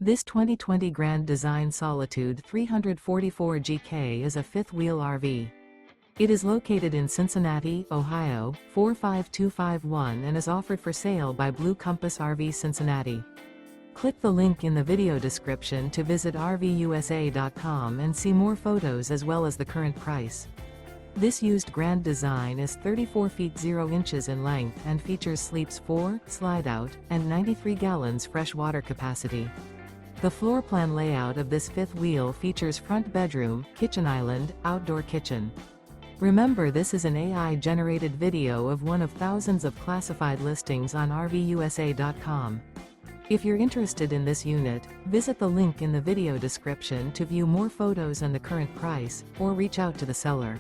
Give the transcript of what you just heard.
This 2020 Grand Design Solitude 344 GK is a fifth-wheel RV. It is located in Cincinnati, Ohio, 45251 and is offered for sale by Blue Compass RV Cincinnati. Click the link in the video description to visit RVUSA.com and see more photos as well as the current price. This used Grand Design is 34 feet 0 inches in length and features sleeps 4, slide-out, and 93 gallons fresh water capacity. The floor plan layout of this fifth wheel features front bedroom, kitchen island, outdoor kitchen. Remember, this is an AI-generated video of one of thousands of classified listings on RVUSA.com. If you're interested in this unit, visit the link in the video description to view more photos and the current price, or reach out to the seller.